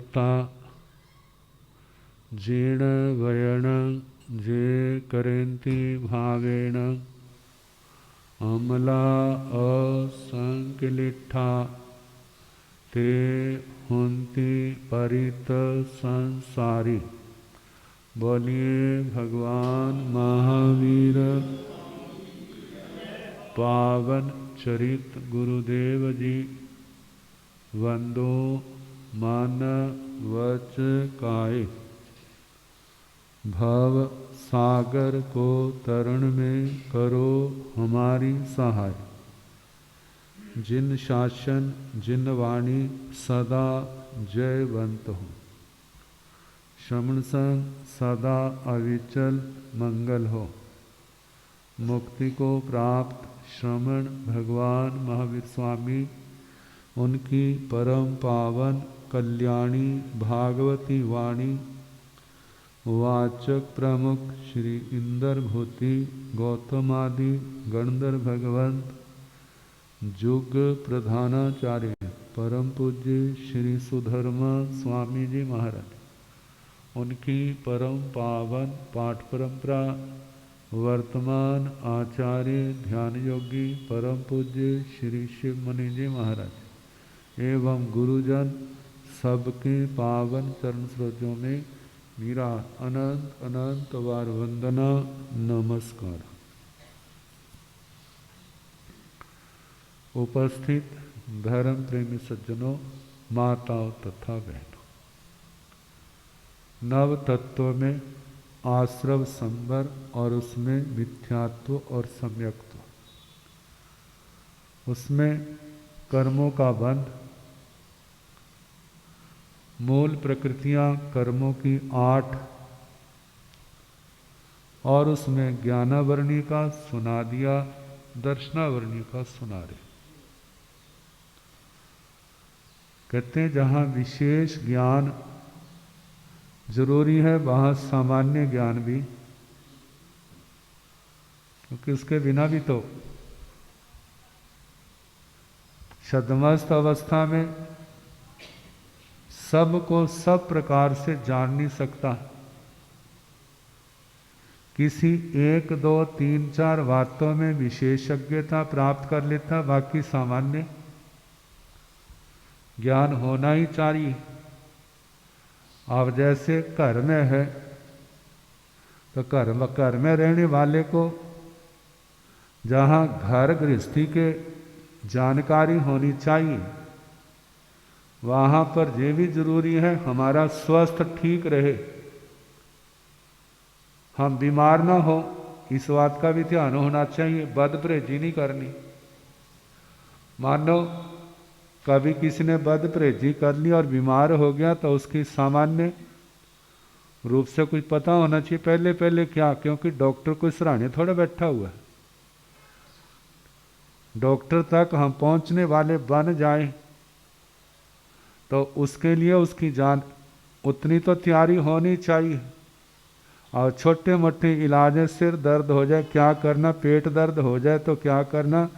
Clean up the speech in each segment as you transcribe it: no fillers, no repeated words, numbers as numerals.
वक्ता जीर्ण वयण जे करेंति भावेण अमला असंकिलिठा ते हुंति परित संसारी। बोलिए भगवान महावीर पावन चरित गुरुदेव जी। वंदो मन वच काय। भव सागर को तरण में करो हमारी सहाय। जिन शासन जिन वाणी सदा जयवंत हो। श्रवण संग सदा अविचल मंगल हो। मुक्ति को प्राप्त श्रमण भगवान महावीर स्वामी, उनकी परम पावन कल्याणी भागवती वाणी वाचक प्रमुख श्री इंदर भूति गौतमादि गणधर भगवंत जुग प्रधानाचार्य परम पूज्य श्री सुधर्मा स्वामी जी महाराज, उनकी परम पावन पाठ परंपरा वर्तमान आचार्य ध्यान योगी परम पूज्य श्री शिव मुनि जी महाराज एवं गुरुजन सबके पावन चरण सरोजों में मेरा अनंत अनंत बार वंदना नमस्कार। उपस्थित धर्म प्रेमी सज्जनों, माताओं तथा बहनों, नव तत्व में आश्रव संवर और उसमें मिथ्यात्व और सम्यक्त्व, उसमें कर्मों का बंध, मूल प्रकृतियां कर्मों की 8 और उसमें ज्ञानावरणी का सुना दिया, दर्शनावरणी का सुना रहे। कहते हैं जहां विशेष ज्ञान जरूरी है वहां सामान्य ज्ञान भी, क्योंकि उसके बिना भी तो छद्मस्त अवस्था में सबको सब प्रकार से जान नहीं सकता। किसी 1 2 3 4 बातों में विशेषज्ञता प्राप्त कर लेता, बाकी सामान्य ज्ञान होना ही चाहिए। अब जैसे घर में है तो घर में रहने वाले को जहाँ घर गृहस्थी के जानकारी होनी चाहिए, वहाँ पर ये भी जरूरी है हमारा स्वास्थ्य ठीक रहे, हम बीमार ना हो, इस बात का भी ध्यान होना चाहिए। बद परहेजी नहीं करनी। मानो कभी किसी ने बद परहेजी कर ली और बीमार हो गया तो उसकी सामान्य रूप से कुछ पता होना चाहिए पहले पहले क्या, क्योंकि डॉक्टर को सराहने थोड़ा बैठा हुआ है। डॉक्टर तक हम पहुंचने वाले बन जाए तो उसके लिए उसकी जान उतनी तो तैयारी होनी चाहिए। और छोटे मोटे इलाज है, सिर दर्द हो जाए क्या करना, पेट दर्द हो जाए तो क्या करना,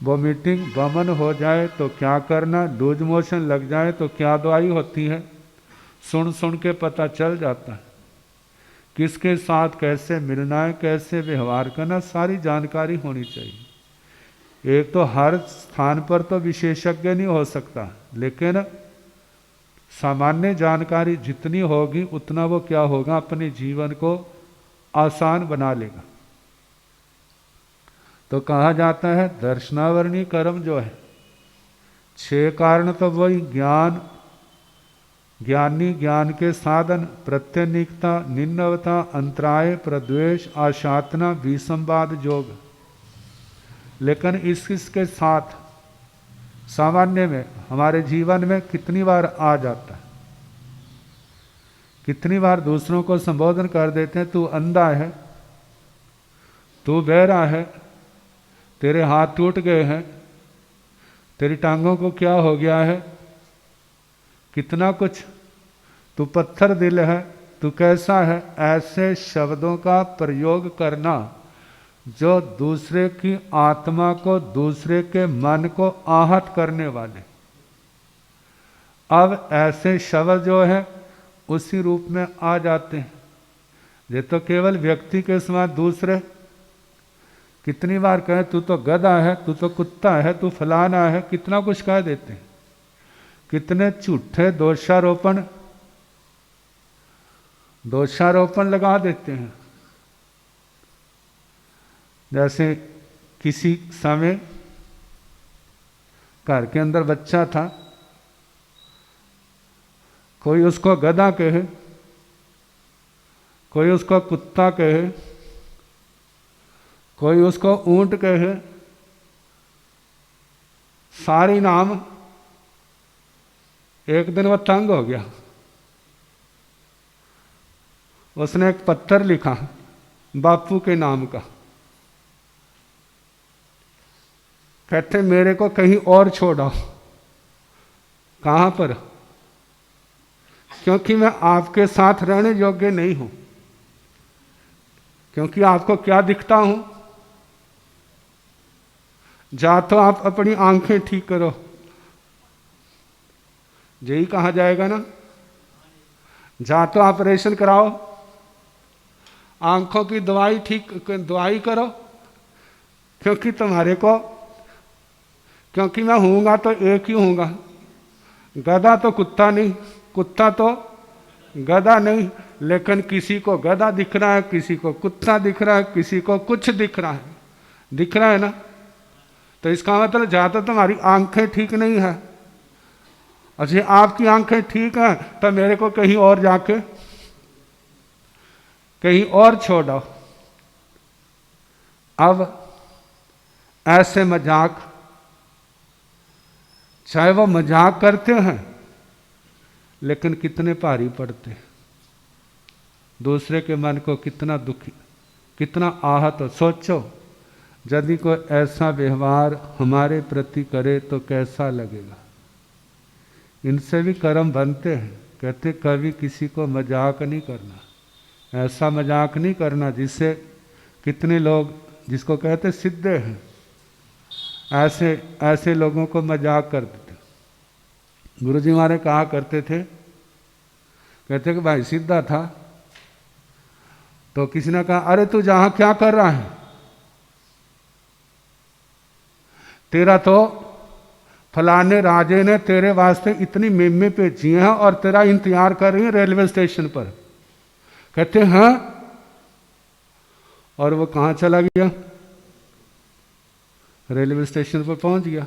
वोमिटिंग वमन हो जाए तो क्या करना, लूज मोशन लग जाए तो क्या दवाई होती है, सुन सुन के पता चल जाता है। किसके साथ कैसे मिलना है, कैसे व्यवहार करना, सारी जानकारी होनी चाहिए। एक तो हर स्थान पर तो विशेषज्ञ नहीं हो सकता, लेकिन सामान्य जानकारी जितनी होगी उतना वो क्या होगा, अपने जीवन को आसान बना लेगा। तो कहा जाता है दर्शनावरणी कर्म जो है 6 कारण, तो वही ज्ञान, ज्ञानी ज्ञान के साधन, प्रत्यनिकता, निन्नवता, अंतराय, प्रद्वेष, आशातना, विसंवाद, जोग। लेकिन इसके साथ सामान्य में हमारे जीवन में कितनी बार आ जाता है, कितनी बार दूसरों को संबोधन कर देते हैं, तू अंधा है, तू बहरा है, तेरे हाथ टूट गए हैं, तेरी टांगों को क्या हो गया है, कितना कुछ, तू पत्थर दिल है, तू कैसा है। ऐसे शब्दों का प्रयोग करना जो दूसरे की आत्मा को, दूसरे के मन को आहत करने वाले। अब ऐसे शब्द जो है उसी रूप में आ जाते हैं। ये तो केवल व्यक्ति के समान दूसरे कितनी बार कहें तू तो गधा है, तू तो कुत्ता है, तू फलाना है, कितना कुछ कह देते हैं। कितने झूठे दोषारोपण लगा देते हैं। जैसे किसी समय घर के अंदर बच्चा था, कोई उसको गधा कहे, कोई उसको कुत्ता कहे, कोई उसको ऊंट कहे, सारे नाम। एक दिन वह तंग हो गया, उसने एक पत्थर लिखा बापू के नाम का। कहते मेरे को कहीं और छोड़ो। कहां पर? क्योंकि मैं आपके साथ रहने योग्य नहीं हूं। क्योंकि आपको क्या दिखता हूं? जा तो आप अपनी आंखें ठीक करो, यही कहा जाएगा ना। जा तो ऑपरेशन कराओ, आंखों की दवाई करो। क्योंकि मैं हूँगा तो एक ही हूँगा, गधा तो कुत्ता नहीं, कुत्ता तो गधा नहीं। लेकिन किसी को गधा दिख रहा है, किसी को कुत्ता दिख रहा है, किसी को कुछ दिख रहा है ना। तो इसका मतलब ज़्यादा तुम्हारी आंखें ठीक नहीं है। अच्छा, आपकी आंखें ठीक हैं तो मेरे को कहीं और जाके कहीं और छोड़ो। अब ऐसे मजाक, चाहे वो मजाक करते हैं लेकिन कितने भारी पड़ते, दूसरे के मन को कितना दुखी, कितना आहत हो। सोचो यदि कोई ऐसा व्यवहार हमारे प्रति करे तो कैसा लगेगा। इनसे भी कर्म बनते हैं। कहते कभी किसी को मजाक नहीं करना, ऐसा मजाक नहीं करना जिससे कितने लोग, जिसको कहते सिद्धे हैं, ऐसे लोगों को मजाक कर देते। गुरुजी हमारे कहा करते थे, कहते कि भाई सीधा था तो किसी ने कहा अरे तू जहां क्या कर रहा है, तेरा तो फलाने राजे ने तेरे वास्ते इतनी मेमे भेजी हैं और तेरा इंतजार कर रही है रेलवे स्टेशन पर। कहते हैं और वो कहां चला गया? रेलवे स्टेशन पर पहुंच गया।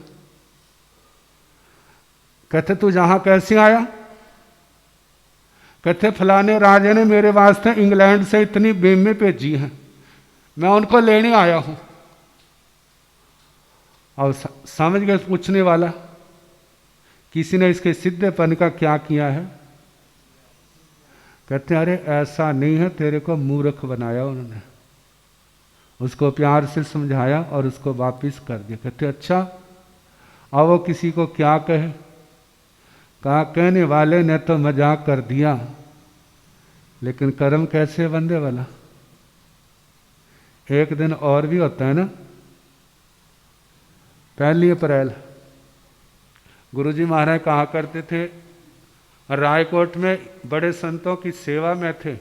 कहते तू जहां कैसे आया? कहते फलाने राजे ने मेरे वास्ते इंग्लैंड से इतनी मेमे भेजी हैं, मैं उनको लेने आया हूं। और समझ गए पूछने वाला, किसी ने इसके सिद्धेपन का क्या किया है? कहते अरे ऐसा नहीं है, तेरे को मूर्ख बनाया उन्होंने। उसको प्यार से समझाया और उसको वापिस कर दिया। कहते अच्छा, अब वो किसी को क्या कहे? कहा कहने वाले ने तो मजाक कर दिया, लेकिन कर्म कैसे बंदे वाला। एक दिन और भी होता है ना, 1 अप्रैल। गुरुजी महाराज कहा करते थे, रायकोट में बड़े संतों की सेवा में थे,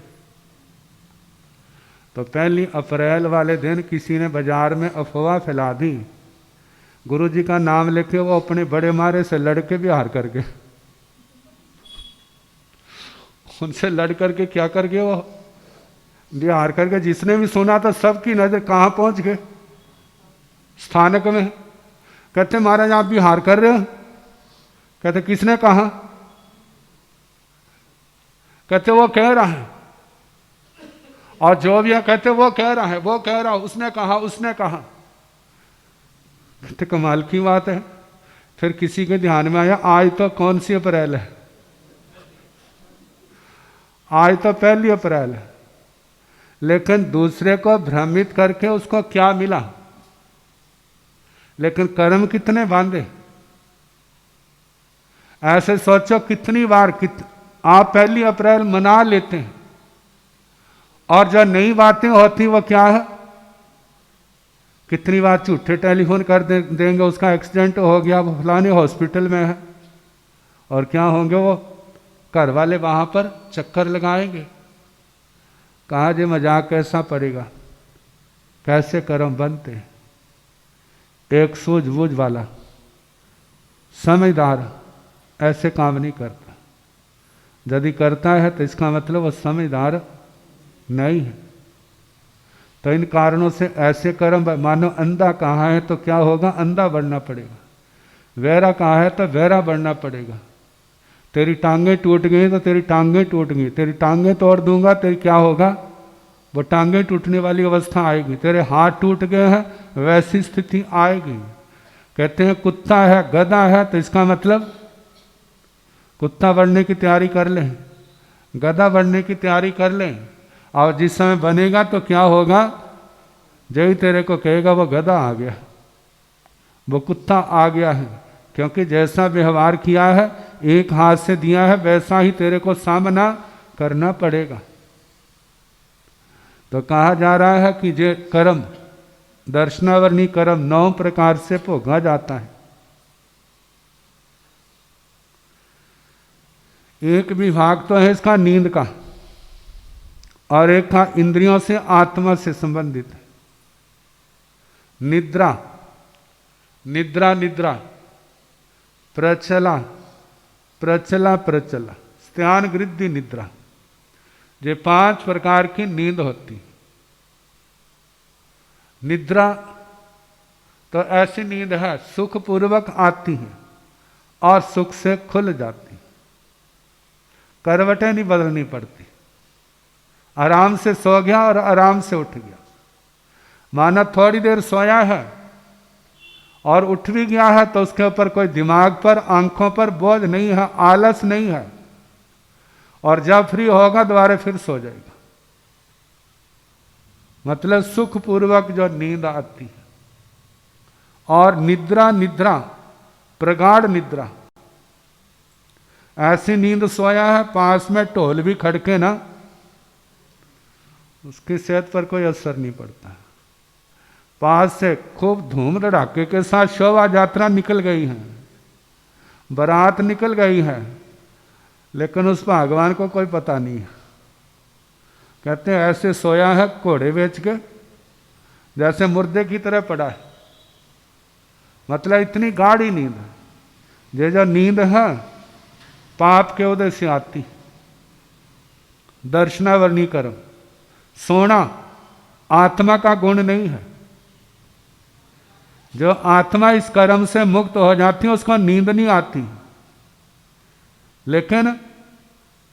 तो 1 अप्रैल वाले दिन किसी ने बाजार में अफवाह फैला दी, गुरुजी का नाम लेके वो अपने बड़े मारे से लड़के बिहार करके, उनसे लड़ करके क्या करके वो बिहार करके। जिसने भी सुना तो सबकी नजर कहाँ पहुंच गए? स्थानक में। कहते महाराज आप बिहार कर रहे हो? कहते किसने कहा? कहते वो कह रहा है, और जो भी है कहते वो कह रहा है, वो कह रहा, उसने कहा, उसने कहा। कहते कमाल की बात है। फिर किसी के ध्यान में आया आज तो कौन सी अप्रैल है? आज तो 1 अप्रैल है। लेकिन दूसरे को भ्रमित करके उसको क्या मिला? लेकिन कर्म कितने बांधे। ऐसे सोचो कितनी बार आप 1 अप्रैल मना लेते हैं और जो नई बातें होती वो क्या है? कितनी बार झूठे टेलीफोन कर देंगे, उसका एक्सीडेंट हो गया, वो फलाने हॉस्पिटल में है, और क्या होंगे वो घर वाले वहाँ पर चक्कर लगाएंगे। कहा जे मजाक कैसा पड़ेगा, कैसे कर्म बनते हैं। एक सूझबूझ वाला समझदार ऐसे काम नहीं करता। यदि करता है तो इसका मतलब वो समझदार नहीं है। तो इन कारणों से ऐसे कर्म, मानो अंधा कहाँ है तो क्या होगा, अंधा बनना पड़ेगा। वैरा कहाँ है तो वैरा बनना पड़ेगा। तेरी टांगें टूट गई तो तेरी टांगें टूट गई, तेरी टांगें तोड़ दूंगा तेरी क्या होगा, वो टांगें टूटने वाली अवस्था आएगी। तेरे हाथ टूट गए हैं वैसी स्थिति आएगी। कहते हैं कुत्ता है गधा है तो इसका मतलब कुत्ता बनने की तैयारी कर लें, गधा बनने की तैयारी कर लें, और जिस समय बनेगा तो क्या होगा, जो ही तेरे को कहेगा वो गधा आ गया, वो कुत्ता आ गया है। क्योंकि जैसा व्यवहार किया है, एक हाथ से दिया है, वैसा ही तेरे को सामना करना पड़ेगा। तो कहा जा रहा है कि जे कर्म दर्शनावरणी कर्म 9 प्रकार से भोगा जाता है। एक विभाग तो है इसका नींद का, और एक का इंद्रियों से आत्मा से संबंधित है। निद्रा निद्रा निद्रा, प्रचला प्रचला प्रचला, स्त्यान गृद्धि निद्रा, ये 5 प्रकार की नींद होती। निद्रा तो ऐसी नींद है सुखपूर्वक आती है और सुख से खुल जाती, करवटें नहीं बदलनी पड़ती, आराम से सो गया और आराम से उठ गया। माना थोड़ी देर सोया है और उठ भी गया है तो उसके ऊपर कोई दिमाग पर आंखों पर बोझ नहीं है, आलस नहीं है, और जब फ्री होगा दोबारा फिर सो जाएगा। मतलब सुखपूर्वक जो नींद आती है। और निद्रा निद्रा प्रगाढ़ निद्रा, ऐसी नींद सोया है पास में ढोल भी खड़के ना, उसकी सेहत पर कोई असर नहीं पड़ता। पास से खूब धूम धड़ाके के साथ शोभा यात्रा निकल गई है, बारात निकल गई है, लेकिन उस भगवान को कोई पता नहीं है। कहते हैं ऐसे सोया है घोड़े बेच के, जैसे मुर्दे की तरह पड़ा है। मतलब इतनी गाढ़ी नींद है। ये जो नींद है पाप के उदय से आती। दर्शनावरणी कर्म, सोना आत्मा का गुण नहीं है। जो आत्मा इस कर्म से मुक्त हो जाती है उसको नींद नहीं आती। लेकिन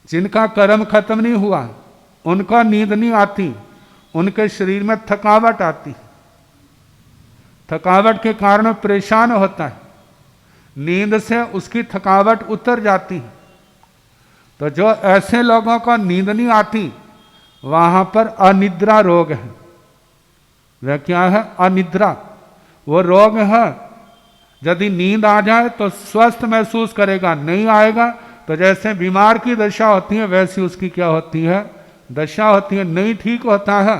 जिनका कर्म खत्म नहीं हुआ उनको नींद नहीं आती, उनके शरीर में थकावट आती। थकावट के कारण परेशान होता है, नींद से उसकी थकावट उतर जाती है। तो जो ऐसे लोगों को नींद नहीं आती वहां पर अनिद्रा रोग है। वह क्या है? अनिद्रा। वो रोग है। यदि नींद आ जाए तो स्वस्थ महसूस करेगा, नहीं आएगा तो जैसे बीमार की दशा होती है वैसी उसकी क्या होती है? दशा होती है। नहीं ठीक होता है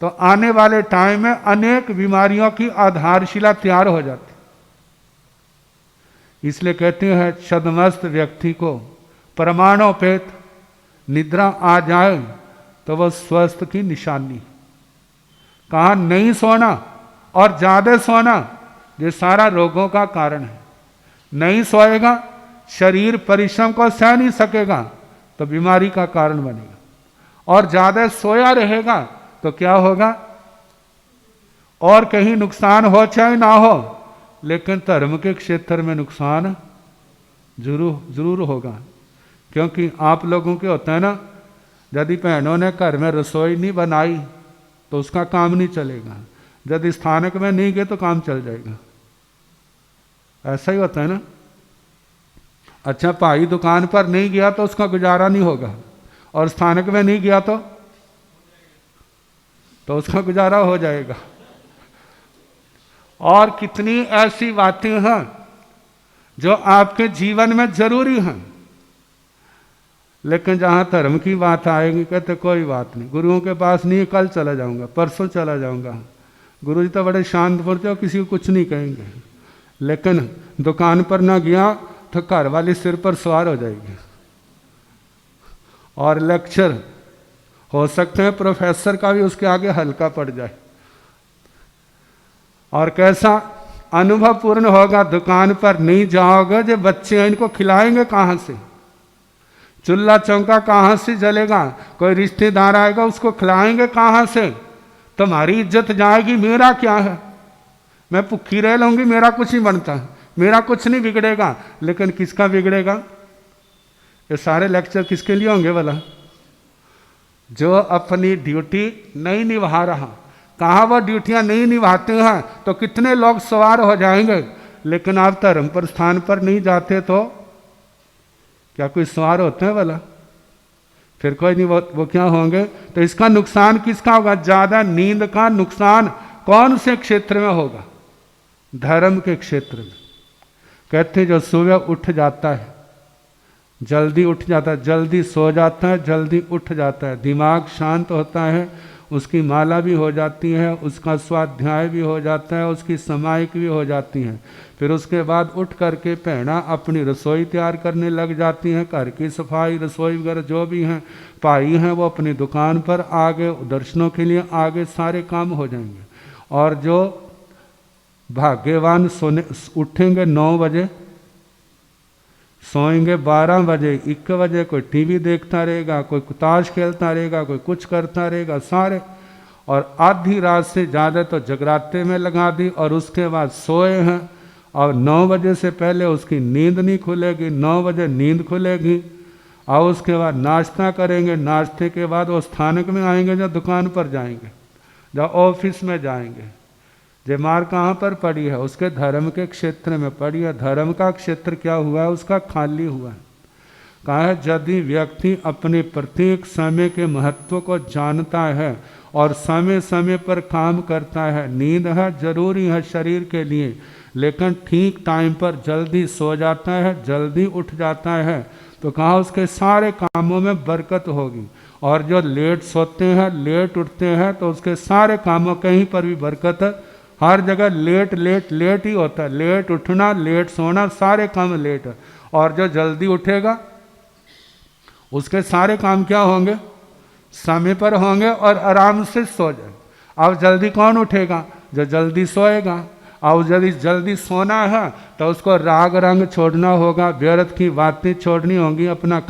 तो आने वाले टाइम में अनेक बीमारियों की आधारशिला तैयार हो जाती। इसलिए कहते हैं छद्मस्त व्यक्ति को परमाणुपेत निद्रा आ जाए तो वह स्वस्थ की निशानी। कहा नहीं सोना और ज्यादा सोना ये सारा रोगों का कारण है। नहीं सोएगा, शरीर परिश्रम को सह नहीं सकेगा तो बीमारी का कारण बनेगा, और ज्यादा सोया रहेगा तो क्या होगा? और कहीं नुकसान हो चाहे ना हो, लेकिन धर्म के क्षेत्र में नुकसान जरूर होगा। क्योंकि आप लोगों के होता है ना, यदि बहनों ने घर में रसोई नहीं बनाई तो उसका काम नहीं चलेगा, यदि स्थानक में नहीं गए तो काम चल जाएगा। ऐसा ही होता है ना। अच्छा भाई दुकान पर नहीं गया तो उसका गुजारा नहीं होगा, और स्थानक में नहीं गया तो उसका गुजारा हो जाएगा। और कितनी ऐसी बातें हैं जो आपके जीवन में जरूरी हैं, लेकिन जहां धर्म की बात आएगी कहते कोई बात नहीं, गुरुओं के पास नहीं, कल चला जाऊंगा, परसों चला जाऊंगा। गुरु जी तो बड़े शांत पड़ते हो, किसी को कुछ नहीं कहेंगे। लेकिन दुकान पर ना गया तो घर वाली सिर पर सवार हो जाएगी। और लेक्चर हो सकते हैं प्रोफेसर का भी उसके आगे हल्का पड़ जाए। और कैसा अनुभव पूर्ण होगा, दुकान पर नहीं जाओगे, जो बच्चे हैं इनको खिलाएंगे कहाँ से, चूल्हा चौका कहाँ से जलेगा, कोई रिश्तेदार आएगा उसको खिलाएंगे कहाँ से, तुम्हारी इज्जत जाएगी। मेरा क्या है, मैं भूखी रह लूँगी, मेरा कुछ नहीं बनता, मेरा कुछ नहीं बिगड़ेगा। लेकिन किसका बिगड़ेगा? ये सारे लेक्चर किसके लिए होंगे भला? जो अपनी ड्यूटी नहीं निभा रहा। कहाँ वह ड्यूटियाँ नहीं निभाते हैं तो कितने लोग सवार हो जाएंगे, लेकिन आप धर्म पर स्थान पर नहीं जाते तो क्या कोई सवार होते हैं भला? फिर कोई नहीं, वो क्या होंगे? तो इसका नुकसान किसका होगा? ज़्यादा नींद का नुकसान कौन से क्षेत्र में होगा? धर्म के क्षेत्र में। कहते हैं जो सुबह उठ जाता है, जल्दी उठ जाता है, जल्दी सो जाता है, जल्दी उठ जाता है, दिमाग शांत होता है, उसकी माला भी हो जाती है, उसका स्वाध्याय भी हो जाता है, उसकी समायिक भी हो जाती है। फिर उसके बाद उठ करके पहना अपनी रसोई तैयार करने लग जाती हैं, घर की सफाई, रसोई वगैरह जो भी हैं, भाई हैं वो अपनी दुकान पर आगे दर्शनों के लिए आगे सारे काम हो जाएंगे। और जो भाग्यवान सोने उठेंगे 9 बजे, सोएंगे 12 बजे, 1 बजे कोई टीवी देखता रहेगा, कोई ताश खेलता रहेगा, कोई कुछ करता रहेगा सारे। और आधी रात से ज़्यादा तो जगराते में लगा दी, और उसके बाद सोए हैं और 9 बजे से पहले उसकी नींद नहीं खुलेगी, 9 बजे नींद खुलेगी। और उसके बाद नाश्ता करेंगे, नाश्ते के बाद वो स्थानक में आएंगे, जब दुकान पर जाएंगे, जब ऑफिस में जाएंगे। जे मार कहाँ पर पड़ी है? उसके धर्म के क्षेत्र में पड़ी है। धर्म का क्षेत्र क्या हुआ है? उसका खाली हुआ है। कहा है यदि व्यक्ति अपने प्रत्येक समय के महत्व को जानता है और समय समय पर काम करता है, नींद है जरूरी है शरीर के लिए, लेकिन ठीक टाइम पर जल्दी सो जाता है, जल्दी उठ जाता है, तो कहा उसके सारे कामों में बरकत होगी। और जो लेट सोते हैं, लेट उठते हैं, तो उसके सारे कामों कहीं पर भी बरकत है। हर जगह लेट लेट लेट ही होता है, लेट उठना, लेट सोना, सारे काम लेट है। और जो जल्दी उठेगा उसके सारे काम क्या होंगे? समय पर होंगे और आराम से सो जाए। अब जल्दी कौन उठेगा? जो जल्दी सोएगा। और यदि जल्दी सोना है तो उसको राग रंग छोड़ना होगा, व्यर्थ की बातें छोड़नी होंगी। अपना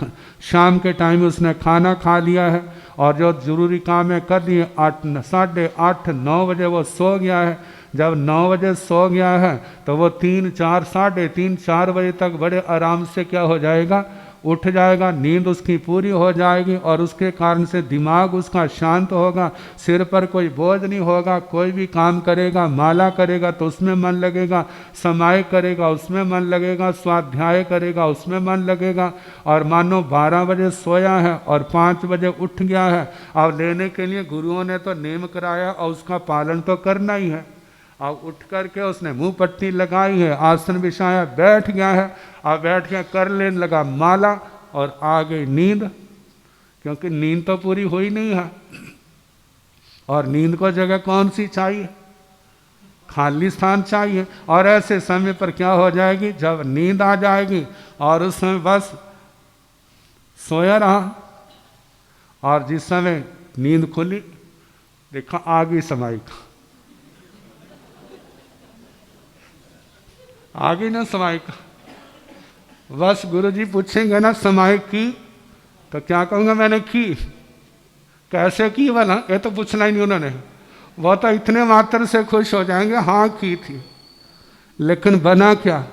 शाम के टाइम उसने खाना खा लिया है और जो जरूरी काम है कर दिए, 8, 8:30, 9 बजे वो सो गया है। जब 9 बजे सो गया है तो वो 3, 4, 3:30, 4 बजे तक बड़े आराम से क्या हो जाएगा? उठ जाएगा। नींद उसकी पूरी हो जाएगी और उसके कारण से दिमाग उसका शांत होगा, सिर पर कोई बोझ नहीं होगा। कोई भी काम करेगा, माला करेगा तो उसमें मन लगेगा, समाय करेगा उसमें मन लगेगा, स्वाध्याय करेगा उसमें मन लगेगा। और मानो 12 बजे सोया है और 5 बजे उठ गया है, अब लेने के लिए गुरुओं ने तो नियम कराया और उसका पालन तो करना ही है। अब उठ करके उसने मुंह पट्टी लगाई है, आसन बिछाया, बैठ गया है। अब बैठ के कर लेने लगा माला और आ गई नींद, क्योंकि नींद तो पूरी हुई नहीं है। और नींद को जगह कौन सी चाहिए? खाली स्थान चाहिए। और ऐसे समय पर क्या हो जाएगी? जब नींद आ जाएगी और उस समय बस सोया रहा, और जिस समय नींद खुली देखा आ गई समायिक, आगे ना समायिक। बस गुरुजी पूछेंगे ना समायिक की, तो क्या कहूँगा? मैंने की। कैसे की भला? ये तो पूछना ही नहीं उन्होंने। वो तो इतने मात्र से खुश हो जाएंगे, हाँ की थी। लेकिन बना क्या?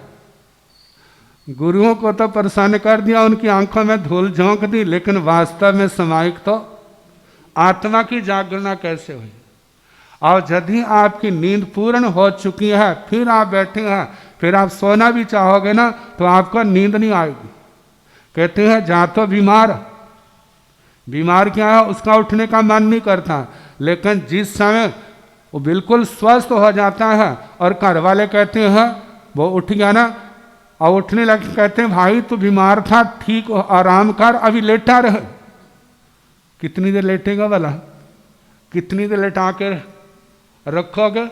गुरुओं को तो परेशान कर दिया, उनकी आंखों में धूल झोंक दी, लेकिन वास्तव में समायिक तो आत्मा की जागरणा कैसे हुई? और यदि आपकी नींद पूर्ण हो चुकी है, फिर आप बैठे हैं, फिर आप सोना भी चाहोगे ना तो आपको नींद नहीं आएगी। कहते हैं जा तो बीमार क्या है? उसका उठने का मन नहीं करता, लेकिन जिस समय वो बिल्कुल स्वस्थ हो जाता है और घर वाले कहते हैं वो उठ गया ना, और उठने लगे, कहते हैं भाई तू बीमार था, ठीक हो, आराम कर, अभी लेटा रहे। कितनी देर लेटेगा भला? कितनी देर लेटा के रखोगे?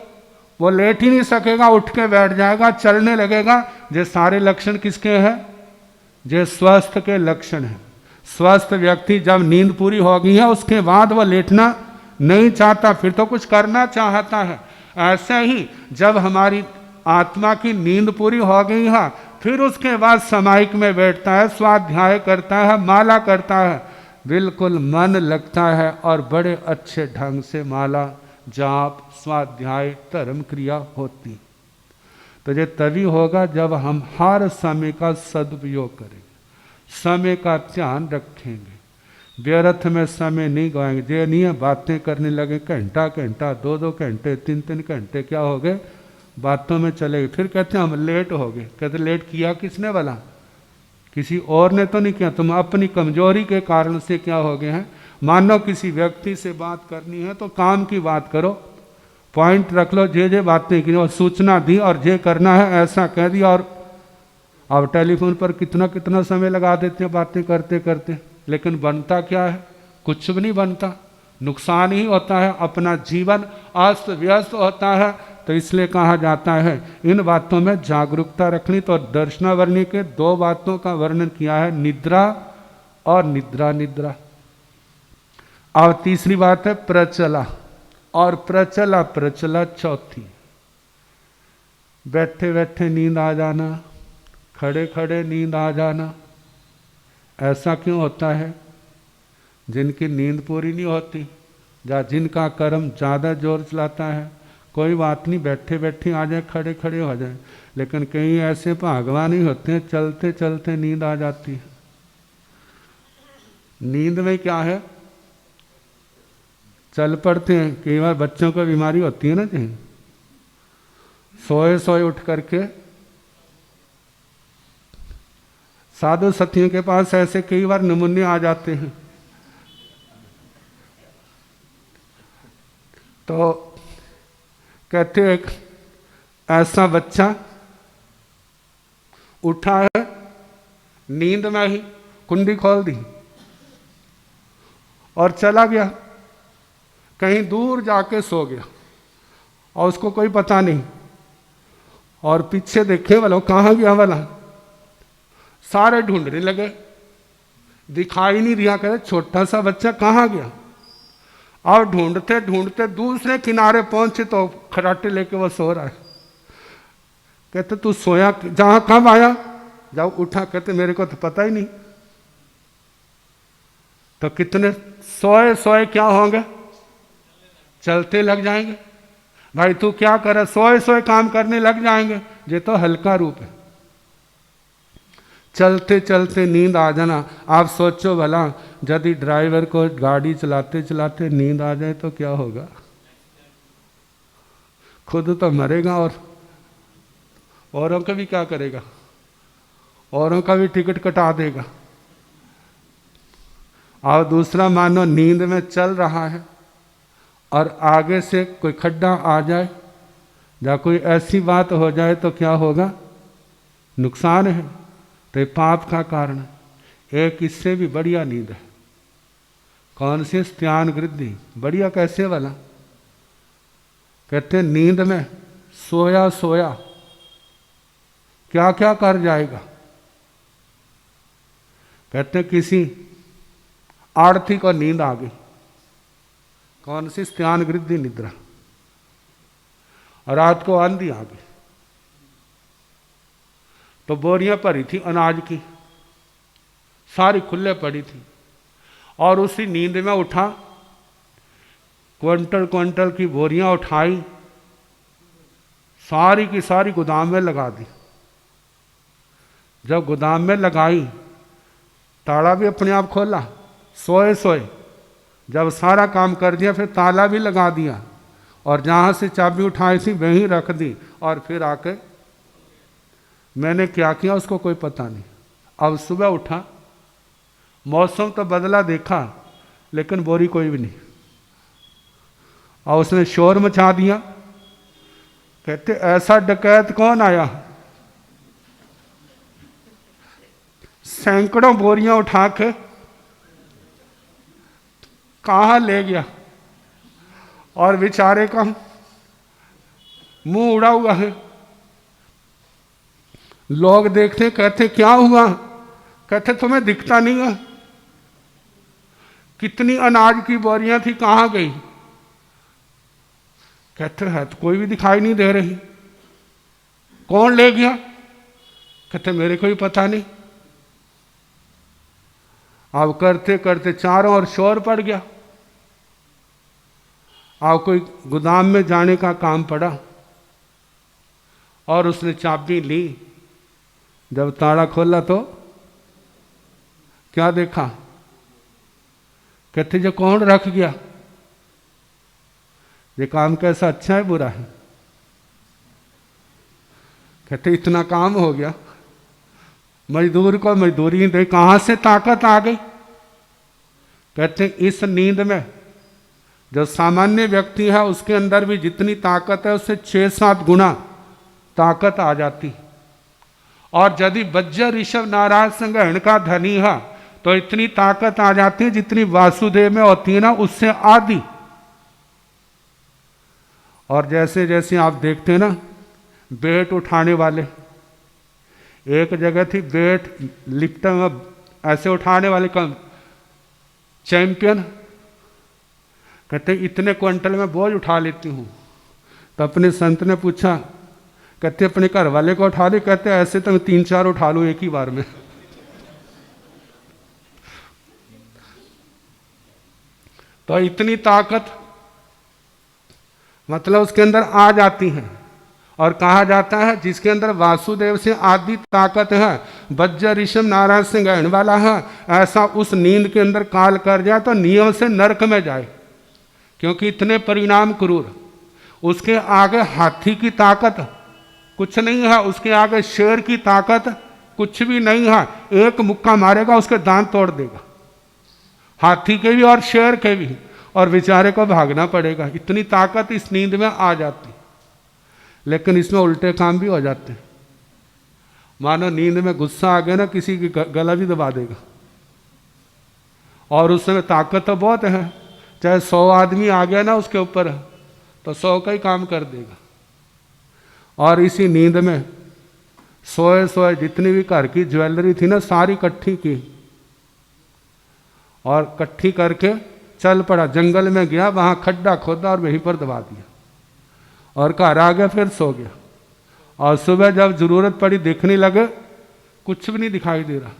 वो लेट ही नहीं सकेगा, उठ के बैठ जाएगा, चलने लगेगा। ये सारे लक्षण किसके हैं? ये स्वस्थ के लक्षण है। स्वस्थ व्यक्ति जब नींद पूरी हो गई है उसके बाद वह लेटना नहीं चाहता, फिर तो कुछ करना चाहता है। ऐसे ही जब हमारी आत्मा की नींद पूरी हो गई है फिर उसके बाद समाहिक में बैठता है, स्वाध्याय करता है, माला करता है, बिल्कुल मन लगता है और बड़े अच्छे ढंग से माला जाप स्वाध्याय धर्म क्रिया होती। तो ये तभी होगा जब हम हर समय का सदुपयोग करेंगे, समय का ध्यान रखेंगे, व्यर्थ में समय नहीं गवाएंगे। ये नहीं है बातें करने लगे घंटा घंटा 2-2 घंटे 3-3 घंटे क्या हो गए बातों में चले गए, फिर कहते हैं हम लेट हो गए। कहते लेट किया किसने भला? किसी और ने तो नहीं किया, तुम अपनी कमजोरी के कारण से क्या हो गए हैं। मानो किसी व्यक्ति से बात करनी है तो काम की बात करो, पॉइंट रख लो, जे बातें की और सूचना दी और जे करना है ऐसा कह दिया। और अब टेलीफोन पर कितना कितना समय लगा देते हैं बातें करते करते, लेकिन बनता क्या है? कुछ भी नहीं बनता, नुकसान ही होता है, अपना जीवन अस्त व्यस्त होता है। तो इसलिए कहा जाता है इन बातों में जागरूकता रखनी। तो दर्शनावर्णी के 2 बातों का वर्णन किया है, निद्रा और निद्रा निद्रा। अब तीसरी बात है प्रचला, और प्रचला प्रचला चौथी। बैठे बैठे नींद आ जाना, खड़े खड़े नींद आ जाना। ऐसा क्यों होता है? जिनकी नींद पूरी नहीं होती या जिनका कर्म ज़्यादा जोर चलाता है, कोई बात नहीं, बैठे बैठे आ जाए, खड़े खड़े हो जाए। लेकिन कई ऐसे भागवान ही होते हैं चलते चलते नींद आ जाती है। नींद में क्या है, चल पड़ते हैं। कई बार बच्चों को बीमारी होती है ना जी, सोए सोए उठ करके। साधु सतियों के पास ऐसे कई बार नमूने आ जाते हैं। तो कहते एक ऐसा बच्चा उठा है, नींद में ही कुंडी खोल दी और चला गया, कहीं दूर जाके सो गया और उसको कोई पता नहीं। और पीछे देखे वाला कहाँ गया वाला, सारे ढूंढने लगे, दिखाई नहीं दिया। कहते छोटा सा बच्चा कहाँ गया। और ढूंढते ढूंढते दूसरे किनारे पहुंचे तो खराटे लेके वो सो रहा है। कहते तू सोया जहां कब आया, जब उठा। कहते मेरे को तो पता ही नहीं। तो कितने सोए सोए क्या होंगे, चलते लग जाएंगे। भाई तू क्या करे, सोए सोए काम करने लग जाएंगे। ये तो हल्का रूप है, चलते चलते नींद आ जाना। आप सोचो भला यदि ड्राइवर को गाड़ी चलाते चलाते नींद आ जाए तो क्या होगा। खुद तो मरेगा और औरों का भी क्या करेगा, औरों का भी टिकट कटा देगा। और दूसरा मानो नींद में चल रहा है और आगे से कोई खड्डा आ जाए या कोई ऐसी बात हो जाए तो क्या होगा, नुकसान है। तो ये पाप का कारण है। एक इससे भी बढ़िया नींद है, कौन सी? स्त्यान वृद्धि। बढ़िया कैसे वाला? कहते नींद में सोया सोया क्या क्या कर जाएगा। कहते किसी आरती को नींद आ गई, कौन सी? स्त्यान वृद्धि निद्रा। और रात को आंधी आ गई तो बोरियां भरी थी अनाज की, सारी खुले पड़ी थी। और उसी नींद में उठा, क्विंटल क्विंटल की बोरियां उठाई, सारी की सारी गोदाम में लगा दी। जब गोदाम में लगाई, ताला भी अपने आप खोला, सोए सोए जब सारा काम कर दिया फिर ताला भी लगा दिया और जहाँ से चाबी उठाई थी वहीं रख दी। और फिर आके मैंने क्या किया उसको कोई पता नहीं। अब सुबह उठा, मौसम तो बदला देखा लेकिन बोरी कोई भी नहीं। और उसने शोर मचा दिया। कहते ऐसा डकैत कौन आया, सैकड़ों बोरियां उठा के कहाँ ले गया। और बेचारे का मुंह उड़ा हुआ है। लोग देखते कहते क्या हुआ, कहते तुम्हें दिखता नहीं है? कितनी अनाज की बोरियां थी, कहां गई? कहते हैं तो कोई भी दिखाई नहीं दे रही। कौन ले गया? कहते मेरे को ही पता नहीं। अब करते करते चारों ओर शोर पड़ गया। अब कोई गोदाम में जाने का काम पड़ा और उसने चाबी ली। जब ताला खोला तो क्या देखा? कहते जो कौन रख गया? ये काम कैसा अच्छा है बुरा है? कहते इतना काम हो गया, मजदूर को मजदूरी दे, कहां से ताकत आ गई? कहते इस नींद में जो सामान्य व्यक्ति है उसके अंदर भी जितनी ताकत है उससे 6-7 गुना ताकत आ जाती। और यदि वज्र ऋषभ नाराज संग्रहण का धनी है तो इतनी ताकत आ जाती है जितनी वासुदेव में होती है ना, उससे आधी। और जैसे जैसे आप देखते हैं ना, वेट उठाने वाले, एक जगह थी वेट लिफ्ट में ऐसे उठाने वाले का चैंपियन। कहते इतने क्विंटल में बोझ उठा लेती हूँ। तो अपने संत ने पूछा, कहते अपने घर वाले को उठा ले? कहते ऐसे तो मैं 3-4 उठा लूँ एक ही बार में। तो इतनी ताकत मतलब उसके अंदर आ जाती है। और कहा जाता है जिसके अंदर वासुदेव से आदि ताकत है, वज्र ऋषभ नाराज से गहन वाला है, ऐसा उस नींद के अंदर काल कर जाए तो नियम से नरक में जाए, क्योंकि इतने परिणाम क्रूर। उसके आगे हाथी की ताकत कुछ नहीं है, उसके आगे शेर की ताकत कुछ भी नहीं है। एक मुक्का मारेगा उसके दांत तोड़ देगा, हाथी के भी और शेर के भी, और बेचारे को भागना पड़ेगा। इतनी ताकत इस नींद में आ जाती। लेकिन इसमें उल्टे काम भी हो जाते हैं। मानो नींद में गुस्सा आ गया ना, किसी की गला भी दबा देगा। और उसमें ताकत तो बहुत है, चाहे 100 आदमी आ गया ना उसके ऊपर तो 100 का ही काम कर देगा। और इसी नींद में सोए सोए जितनी भी घर की ज्वेलरी थी ना सारी इकट्ठी की और इकट्ठी करके चल पड़ा। जंगल में गया, वहां खड्डा खोदा और वहीं पर दबा दिया और घर आ गया, फिर सो गया। और सुबह जब जरूरत पड़ी देखने लगे, कुछ भी नहीं दिखाई दे रहा।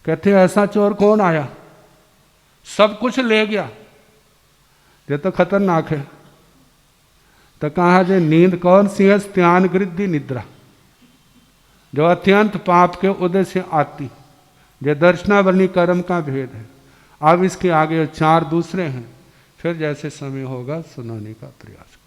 कहते ऐसा चोर कौन आया, सब कुछ ले गया, ये तो खतरनाक है। तो कहा जे नींद कौन सी है? स्त्यान गृद्धि निद्रा, जो अत्यंत पाप के उदय से आती, जो दर्शनावरणी कर्म का भेद है। अब इसके आगे 4 दूसरे हैं, फिर जैसे समय होगा सुनाने का प्रयास।